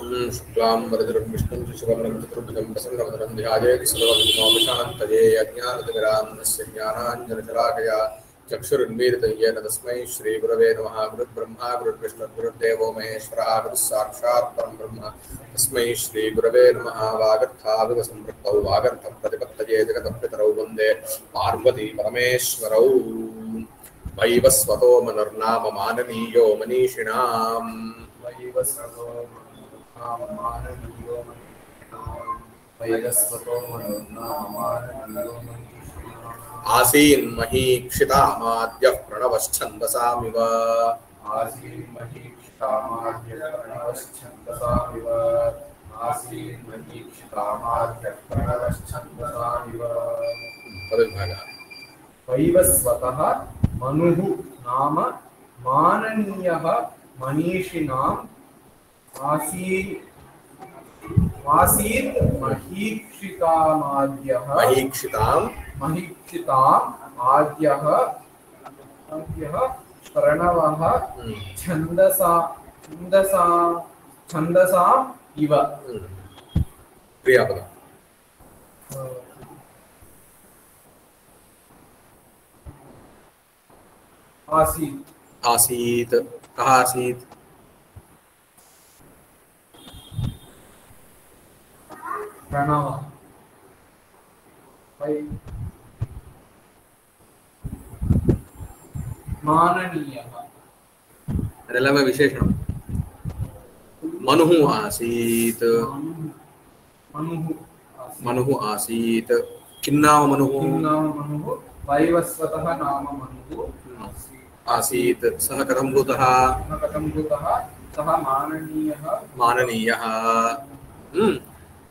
शुक्लाम्बरधरं विष्णुं शशिवर्णं चतुर्भुजं प्रसन्नवदनं ध्यायेत् सर्वविघ्नोपशान्तये अज्ञानतिमिरान्धस्य ज्ञानाञ्जनशलाकया चक्षुरुन्मीलितं येन तस्मै श्रीगुरवे नमः। गुरुर्ब्रह्मा गुरुर्विष्णुर्गुरुर्देवो महेश्वरः गुरुः साक्षात् परं ब्रह्म तस्मै श्रीगुरवे नमः। वागर्थाविव सम्पृक्तौ वागर्थप्रतिपत्तये जगतपितरौ वन्दे पार्वती परमेश्वरौ। वैवस्वतो मनुर्नाम माननीयो मनीषिणाम् आसीन्महीक्षितामाद्यः प्रणवश्छन्दसामिव वैवस्वतः मनुः नाम माननीयः मनीषिणाम् आसीत् महीक्षिताम् आद्यः प्रणवः छन्दसाम् इव। क्रियापदम् आसीत् कः आसीत्? प्रणव माननीयः अदೆಲ್ಲವೇ विशेषणं। मनुः आसीत् मनुः आसीत् किं नाम मनुः? वैवस्वतः नाम मनुः आसीत्। सः कथं भूतः? सः माननीयः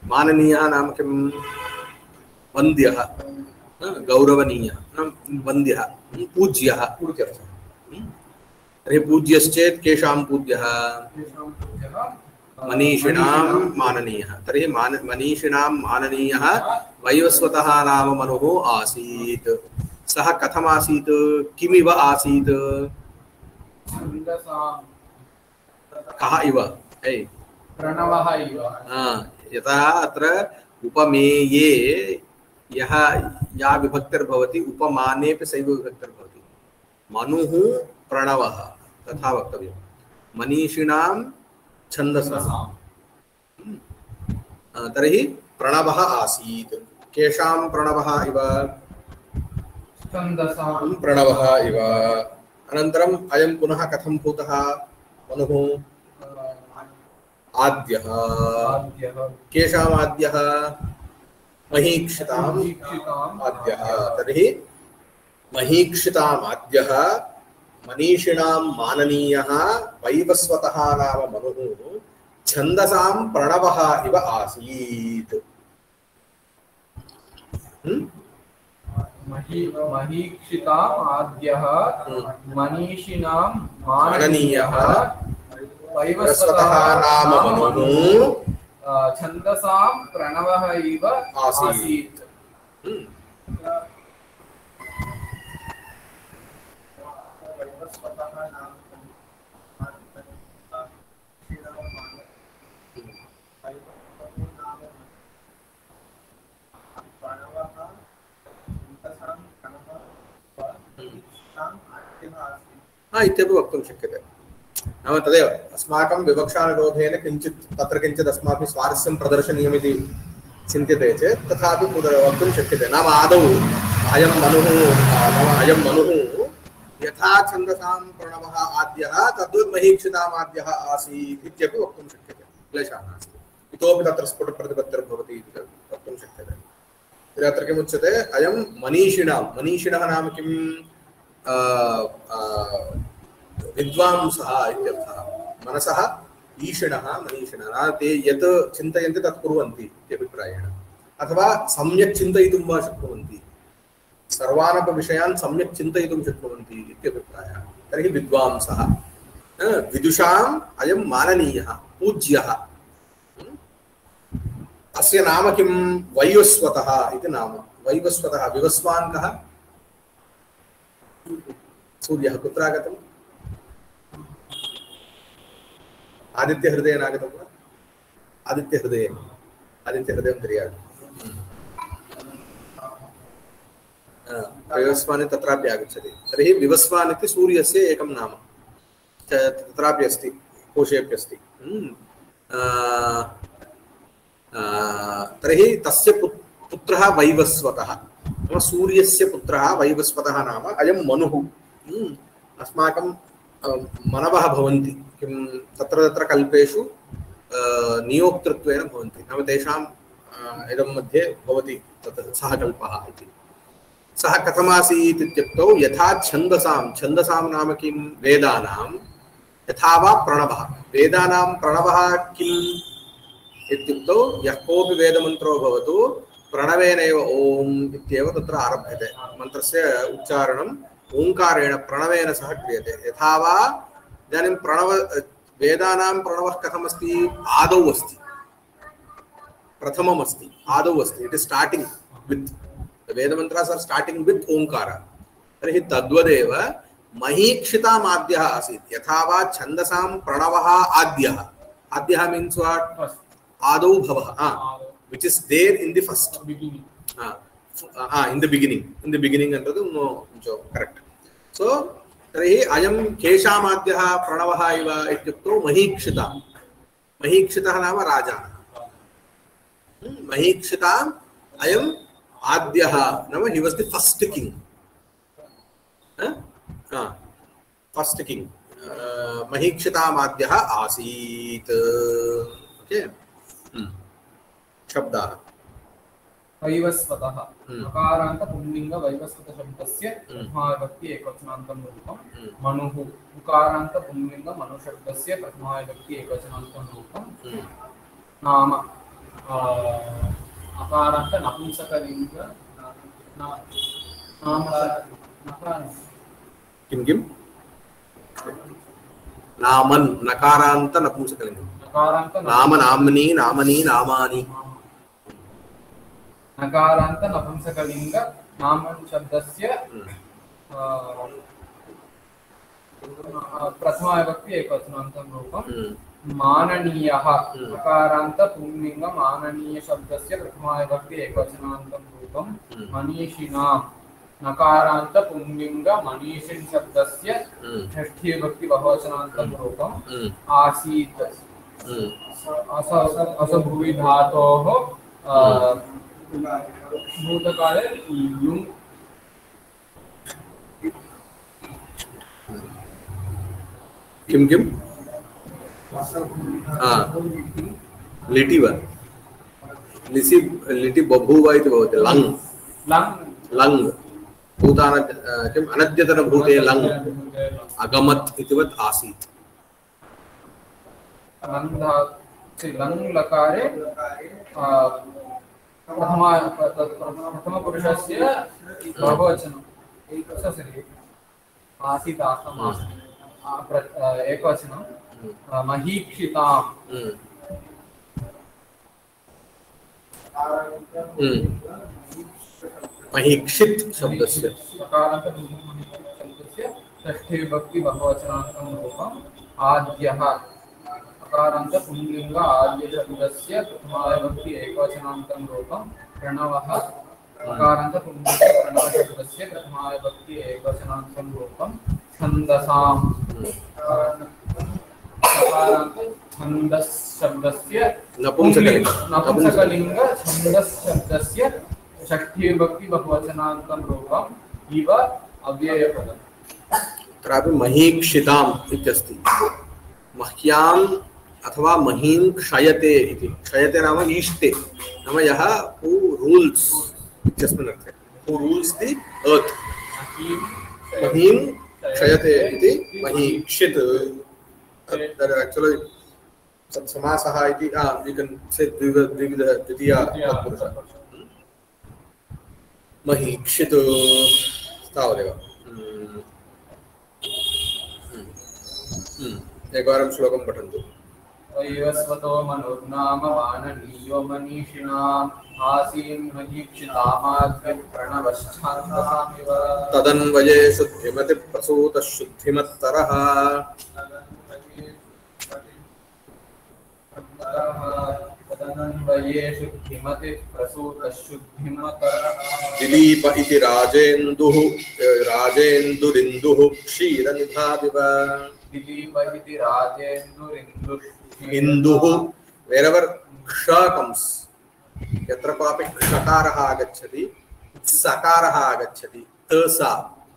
माननीयः नाम किं? वन्द्यः गौरवनीयः वन्द्यः पूज्यः इत्यर्थः। तर्हि पूज्यश्चेत् केषां पूज्यः? मनीषिणां माननीयः। तर्हि मनीषिणां माननीयः वैवस्वतः नाम मनुः आसीत्। सः कथम् आसीत्? किमिव आसीत्? कः इव? प्रणवः इव। यथा अत्र उपमेये या विभक्तिर्भवति उपमानेपि सैव विभक्तिर्भवति। मनुः प्रणवः तथा वक्तव्यं। मनीषिणां छन्दसाम्। तर्हि प्रणवः आसीत्। केषां प्रणवः इव? छन्दसां प्रणवः इव। अनन्तरम् अयं पुनः कथं भूतः? मनुः आद्यः। केषाम् आद्यः? महीक्षिताम् आद्यः। तर्हि महीक्षिताम् आद्यः मनीषिणां माननीयः वैवस्वतः नाम मनुः छन्दसां प्रणवः इव आसीत्। महीक्षिताम् आद्यः मनीषिणां माननीयः वैवस्वतः नाम मनुः छन्दसां प्रणवः इव आसीत्। इत्यपि वक्तुं शक्यते। नाम तदेव अस्माकं विवक्षानिरोधेन किञ्चित् तत्र किञ्चित् अस्माभिः स्वारस्यं प्रदर्शनीयमिति चिन्त्यते चेत् तथापि वक्तुं शक्यते। नाम आदौ अयं मनुः यथा छन्दसां प्रणवः आद्यः तद्वत् महीक्षिताम् आद्यः आसीत् इत्यपि वक्तुं शक्यते। क्लेशः नास्ति। इतोपि तत्र स्फुटप्रतिपत्तिर्भवति इति वक्तुं शक्यते। तर्हि अत्र किमुच्यते? अयं मनीषिणः नाम किं? विद्वांसः इत्यर्थः। मनसः ईषिणः मनीषिणः। ते यत् चिन्तयन्ति तत् कुर्वन्ति इत्यभिप्रायेण, अथवा सम्यक् चिन्तयितुं वा शक्नुवन्ति, सर्वानपि विषयान् सम्यक् चिन्तयितुं शक्नुवन्ति इत्यभिप्रायः। तर्हि विद्वांसः। विदुषाम् अयं माननीयः पूज्यः। अस्य नाम किं? वैवस्वतः इति नाम। वैवस्वतः विवस्वान् कः? सूर्यः। कुत्र आगतम्? आदित्य हृदय नागतं वा? आदित्यहृदयं தெரியாது विवस्वान् तत्रापि आगच्छति तर्हि विवस्वान् इति सूर्यस्य एकं नाम तत्रापि अस्ति कोशेऽपि अस्ति तर्हि तस्य पुत्रः वैवस्वतः सूर्यस्य पुत्रः वैवस्वतः नाम अयं मनुः अस्माकं मनवः भवन्ति किं तत्र तत्र कल्पेषु नियोक्तृत्वेन भवन्ति नाम तेषाम् इदं मध्ये भवति तत् सः कल्पः इति सः कथमासीत् इत्युक्तौ यथा छन्दसां नाम किं वेदानां यथा वा प्रणवः वेदानां प्रणवः किम् इत्युक्तौ यः कोऽपि वेदमन्त्रो भवतु प्रणवेनैव ओम् इत्येव तत्र आरभ्यते मन्त्रस्य उच्चारणम् ओङ्कारेण प्रणवेन सह क्रियते यथा वा इदानीं प्रणव वेदानां प्रणवः कथमस्ति आदौ अस्ति प्रथममस्ति आदौ अस्ति इट् इस् स्टार्टिङ्ग् वित् वेदमन्त्रास् आर् स्टार्टिङ्ग् वित् ओङ्कार तर्हि तद्वदेव महीक्षितामाद्यः आसीत् यथा वा छन्दसां प्रणवः आद्यः मीन्स् वाट् आदौ भवः which is there in the first in the beginning अंतु correct so तर्हि अयं केशामाद्यः प्रणवः इव इत्युक्तौ महीक्षितः नाम राजा महीक्षिताम् अयम् आद्यः नाम he was the first king महीक्षितामाद्यः आसीत् ओके शब्दाः वैवस्वतः अकारान्त पुंलिंग वैवस्वत शब्दस्य प्रथमाविभक्ति एकवचनान्तं रूपं मनुः उकारान्त पुंलिंग मनु शब्दस्य प्रथमाविभक्ति एकवचनान्तं रूपं नाम अकारान्त नपुंसकलिंग किं नामन् नकारान्त नपुंसकलिंगं नाम नाम्नि नामनि नामानि नकारान्त नपुंसकलिंग नामन् शब्दस्य प्रथमाविभक्ति एकवचनान्तं रूपं माननीयः नकारान्त पुंलिंग माननीय शब्दस्य प्रथमाविभक्ति एकवचनान्तं रूपं मनीषिणां नकारान्त पुंलिंग मनीषिन् शब्दस्य षष्ठी विभक्ति बहुवचनान्तं रूपं आसीत् असभुवि धातोः भूतकाले लुङ् किं लिटि वा लिटि बभूव इति भवति लङ् भूतान किम् अनद्यतनभूते लङ् अगमत् इतिवत् आसीत् लङ् लकारे प्रथमपुरुषस्य बहुवचनम् आसीत् आसम् एकवचनं महीक्षितां महीक्षित् शब्दस्य षष्ठी विभक्ति बहुवचनान्तं रूपम् आद्यः अकारान्त पुंलिंग आद्य शब्दस्य प्रथमाविभक्ति एकवचनान्तं रूपं प्रणवः अकारान्त पुंलिंग प्रणव शब्दस्य प्रथमाविभक्ति एकवचनान्तं रूपं छन्दसाम् अकारान्त छन्दस् शब्दस्य नपुंसकलिंग छन्दस् शब्दस्य षष्ठी विभक्ति बहुवचनान्तं रूपम् इव अव्ययपदम् तत्रापि महीक्षिताम् इत्यस्ति मह्याम् अथवा महीं क्षयते इति क्षयते नाम ईष्टे नाम यः हू रूल्स् इत्यस्मिन् अर्थे हू रूल्स् दि अर्थ महीं क्षयते इति महीक्षित् एक्चुअली समासः इति वी कैन से द्विविध द्वितीया तत्पुरुषः महीक्षित् तावदेव एकवारं श्लोकं पठन्तु वैवस्वतो मनुर्नाम माननीयो मनीषिणाम् आसीन् महीक्षितामाद्य प्रणवश्छान्दसामिव तदन्वये शुद्धिमति प्रसूतः शुद्धिमत्तरः तदन्वये शुद्धिमति प्रसूतशुद्धिमतरः दिलीप इति राजेन्दुः राजेन्दुरिन्दुः क्षीरनिधाविव दिलीप इति राजेन्दुरिन्दुः इन्दुः wherever ksha comes यत्र क्वापि क्षकारः आगच्छति सकारः आगच्छति तसा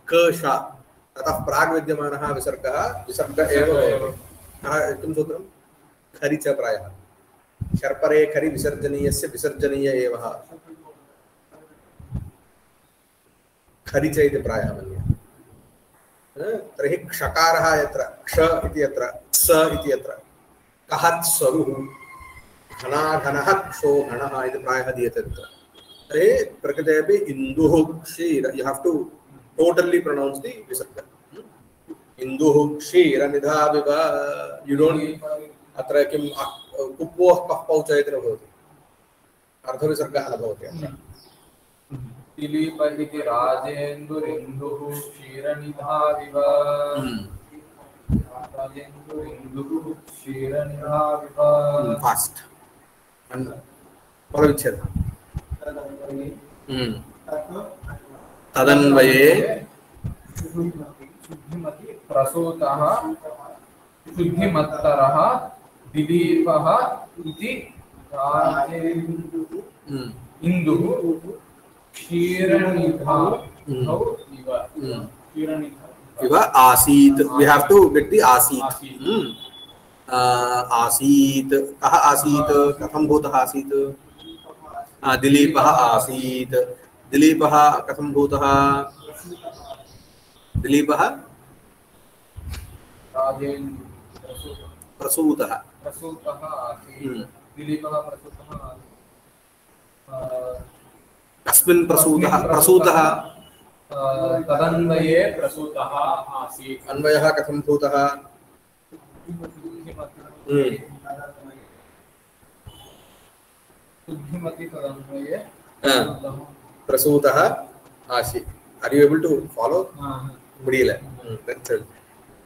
कषा ततः प्राग् विद्यमानः विसर्गः विसर्ग एव भवति किं सूत्रं खरि च प्रायः शर्परे खरि विसर्जनीयस्य विसर्जनीय एव खरि च इति प्रायः मन्ये तर्हि क्षकारः यत्र क्ष इति यत्र स इति यत्र कः स्वरुः घना घनः क्षो घनः इति प्रायः दीयते तत्र तर्हि प्रकृते अपि इन्दुः क्षीर you have to totally pronounce the visarga इन्दुः क्षीरनिधाविव यू डोंट अत्र किं कुप्पोः कः पौचयति न भवति अर्धविसर्गः न भवति अत्र दिलीप इति राजेन्दुरिन्दुः क्षीरनिधाविव राजेन्दुरिन्दुः क्षीरनिधाविव फास्ट पदविच्छेद तदन्वये शुद्धिमति प्रसूतः शुद्धिमत्तरः दिलीपः इति राजेन्दुः इन्दुः क्षीरनिधाविव इव आसीत् we have to get the आसीत् आसीत् कः आसीत् कथं भूतः आसीत् दिलीपः आसीत् दिलीपः कथं भूतः दिलीपः प्रसूतः प्रसूतः आसीत् दिलीपः प्रसूतः कस्मिन् प्रसूतः प्रसूतः तदन्वये प्रसूतः आसीत् अन्वयः कथं भूतः शुद्धिमति तदन्वये प्रसूतः आसीत् are you able to follow मुडियले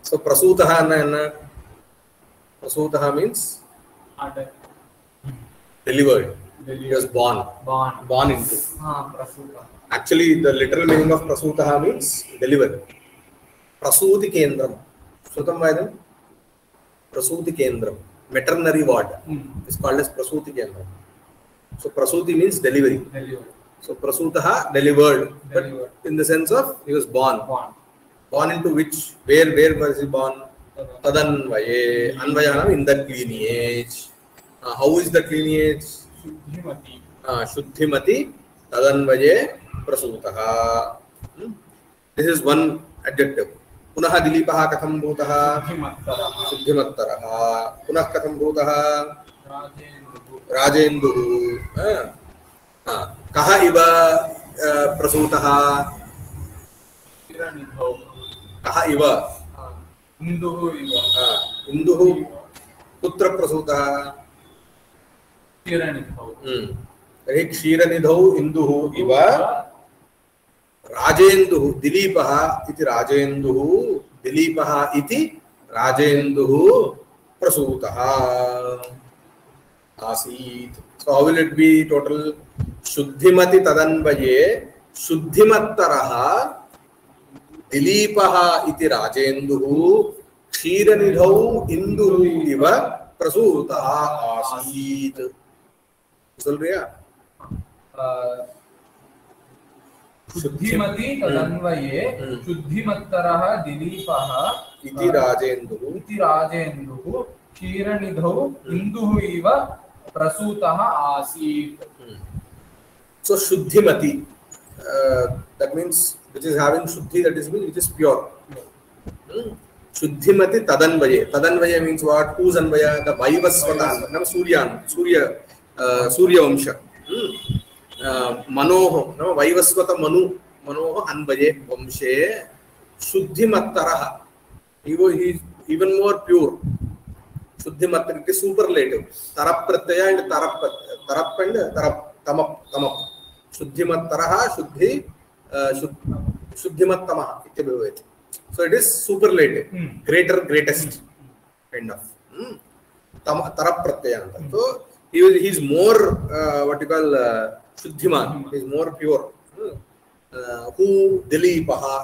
so प्रसूतः अन्ना प्रसूतः means delivered he was born into प्रसूतः actually the literal meaning of prasutah means delivered prasuti kendram shrutam vaidam prasuti kendram veterinary ward is called as prasuti kendram so prasuti means delivery so prasutah delivered but in the sense of he was born into which where was he born tadanvaye anvayana in that lineage how is that lineage shuddhimati tadanvaye प्रसूतः this is one adjective पुनः दिलीपः कथं भूतः शुद्धिमत्तरः पुनः कथं भूतः राजेन्दुः कः इव प्रसूतः कः इव इन्दुः कुत्र प्रसूतः तर्हि क्षीरनिधौ इन्दुः इव राजेन्दुः दिलीपः इति राजेन्दुः दिलीपः इति राजेन्दुः प्रसूतः आसीत् so how will it be total शुद्धिमति तदन्वये शुद्धिमत्तरः दिलीपः इति राजेन्दुः क्षीरनिधौ इन्दुः इव प्रसूतः आसीत् चल रहा शुद्धिमति तदन्वये शुद्धिमत्तरः दिलीपः इति राजेन्दुः क्षीरनिधौ इन्दुः इव प्रसूतः आसीत् so शुद्धिमति that means which is having shuddhi that is means which is pure शुद्धिमति तदन्वये means what whose anvaya the vaivasvata nam Suryavansh मनोः नाम Vaivasvata मनोः अन्वये वंशे शुद्धिमत्तरः even more pure शुद्धिमत्तर it is superlative tarap pratyaya and tarap and tamap शुद्धिमत्तरः शुद्धिमत्तमः इति भवति so it is superlative greatest kind of tarap pratyaya so he's more what you call Shuddhiman. He's more pure. Who Dilipaha,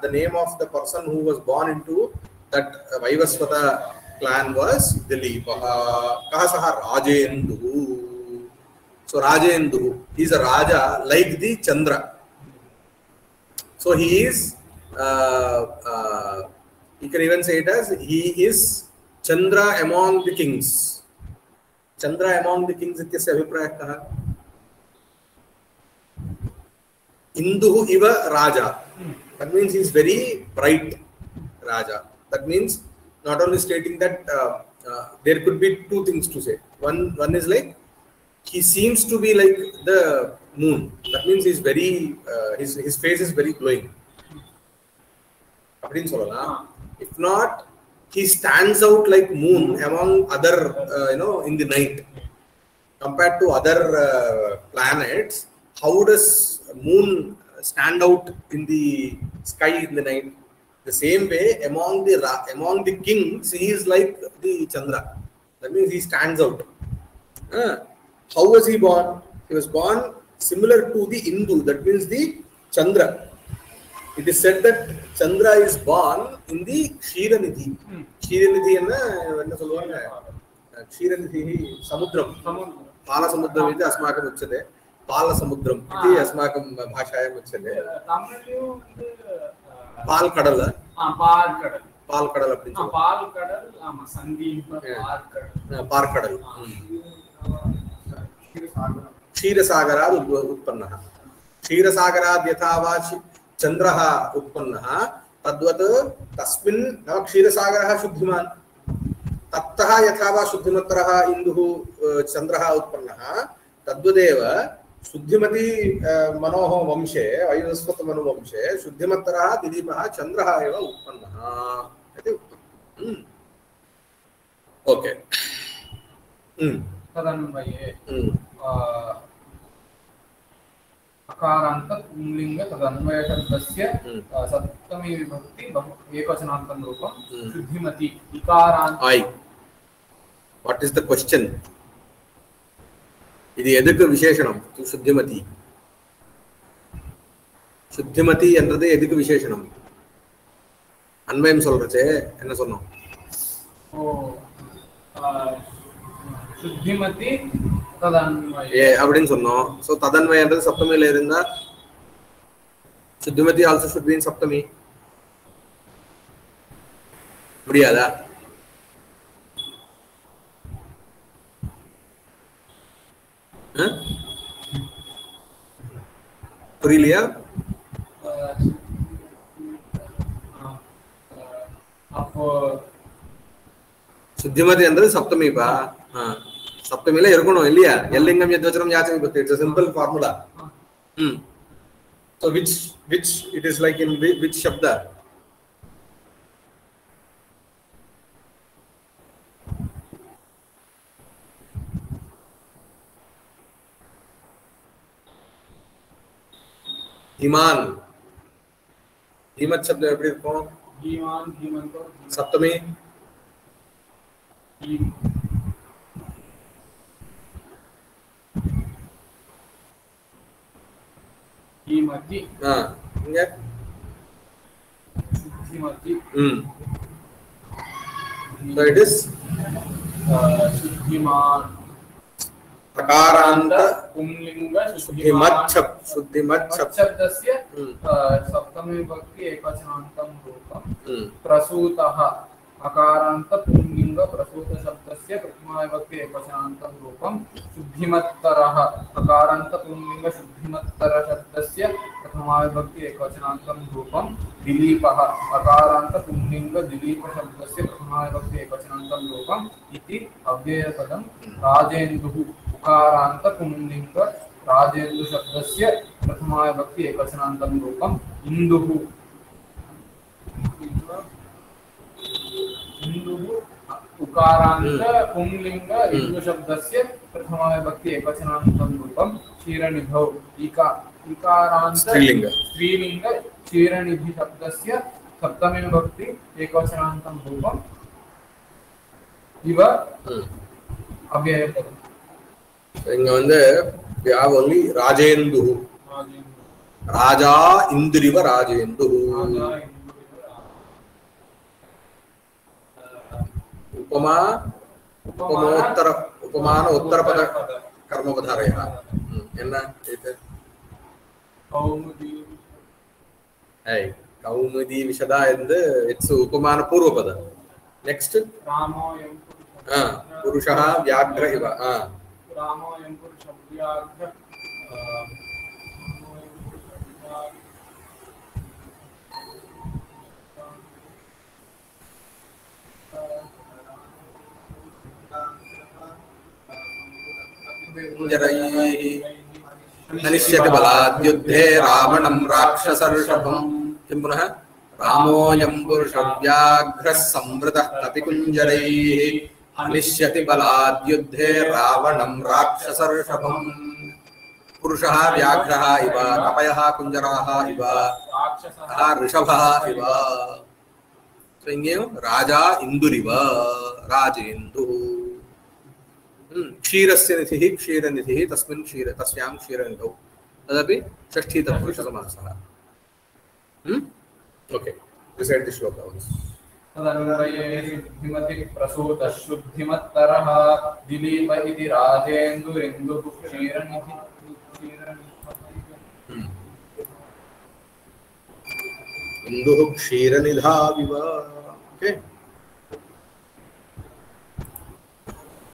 the name of the person who was born into that Vaivasvata clan was Dilipaha. Kahasaha Rajendu. So Rajendu, he's a Raja like the Chandra. So he is, you can even say it as he is Chandra among the kings. Chandra among the kings ityasya abhiprayah kaha? Induhu iva Raja. That means he is very bright Raja. That means not only stating that there could be two things to say. One is like he seems to be like the moon. That means he's very his face is very glowing. If not, he stands out like moon among other in the night. Compared to other planets, how does moon stand out in the sky in the night? The same way among the kings, he is like the Chandra. That means he stands out. How was he born? He was born similar to the Indu. That means the Chandra. It is said that Chandra is born in the Kshiranidhi. Kshiranidhi enna solluvaanga? Kshiranidhi samudram. Pala samudram iti asmakam uchyate. Pala samudram iti asmakam bhashayam uchyate. Pal kadal. Pal kadal appdi solluvaanga. Pal kadal, Sandeepa Par kadal. क्षीरसागरात् उत्पन्नः क्षीरसागरात् यथा वा चन्द्रः उत्पन्नः तद्वत् तस्मिन् नाम क्षीरसागरः शुद्धिमान् तत्तः यथा वा शुद्धिमत्तरः इन्दुः चन्द्रः उत्पन्नः तद्वदेव शुद्धिमती मनोः वंशे वैवस्वतमनु वंशे शुद्धिमत्तरः दिलीपः चन्द्रः एव उत्पन्नः इति उक्तम् ओके तदन्वये अकारान्त पुंलिंग तदन्वय शब्दस्य सप्तमी विभक्ति एकवचनान्तं रूपं शुद्धिमती इकारान्त What is the question? இது எதுக்கு விசேஷணம்? शुद्धिमती शुद्धिमती என்றது எதுக்கு விசேஷணம்? அன்வயம் சொல்றச்சே என்ன சொன்னோம்? शुद्धिमती तदन्वय அப்படின்னு சொன்னோம். சோ ததன்வய என்றது சப்தமில இருந்தா शुद्धिमती also should be in சப்தமி. முடியாதா? புரியலையா? அப்போ शुद्धिमती என்றது சப்தமிப்பா. சப்தமில இருக்கணும் இல்லையா? எல்லிங்கம் யத்வச்சனம் யாச்ச விபக்தி. It's a simple formula. So which it is like in which shabda? Dhiman धीमत शब्द எப்படி இருக்கும்? धीमान धीमंतो सप्तमी धीमती இங்க शुद्धिमती so it is शुद्धिमान अकारांत पुंलिंग शुद्धिमत शब्दस्य सप्तमी विभक्ति एकवचनान्तं रूपं प्रसूतः अकारान्त पुंलिंग प्रसूत शब्दस्य प्रथमा विभक्ति एकवचनान्तं रूपं शुद्धिमत्तरः अकारान्त पुंलिंग शुद्धिमत्तर शब्दस्य प्रथमा विभक्ति एकवचनान्तं रूपं दिलीपः अकारान्त पुंलिंग दिलीप शब्दस्य प्रथमा विभक्ति एकवचनान्तं रूपम् इति अव्ययपदं राजेन्दुः उकारान्त पुंलिंग राजेन्दु शब्दस्य प्रथमा विभक्ति एकवचनान्तं रूपम् इन्दुः उकारान्त पुंलिंग इन्दु शब्दस्य प्रथमा विभक्ति एकवचनान्तं रूपं क्षीरनिधौ इकारान्त स्त्रीलिंग क्षीरनिधि शब्दस्य सप्तमी विभक्ति एकवचनान्तं रूपम् इव அவ்யயப்பதம். இங்க வந்து we have only ராஜேந்து. ராஜா இந்திரிவ ராஜேந்து. उपमा उपमोत्तर उपमान उत्तरपद कर्मपधारयः என்ன இது கௌமுதி கௌமுதி விஷதா ಎಂದು இட்ஸ் உபமான பூர்வபத ನೆಕ್ಸ್ಟ್ ராமோயம் புருஷः व्याघ्र इव ராமோயம் புருஷ व्याघ्र ननिष्यति बलाद्युद्धे रावणं राक्षसर्षभं किं पुनः रामोऽयं पुरुषव्याघ्रः संवृतः कपिकुञ्जरैः हनिष्यति बलाद्युद्धे रावणं राक्षसर्षभं पुरुषः व्याघ्रः इव कपयः कुञ्जराः इव राक्षसः ऋषभः इव राजा इन्दुरिव राजेन्दुः क्षीरस्य निधिः क्षीरनिधिः तस्मिन् क्षीर तस्यां क्षीरनिधौ तदपि षष्ठी तत्पुरुषसमासः ओके रिसाइट द श्लोक तदन्वये शुद्धिमति प्रसूतः शुद्धिमत्तरः दिलीप इति राजेन्दुरिन्दुः क्षीरनिधिः इन्दुः क्षीरनिधाविव ओके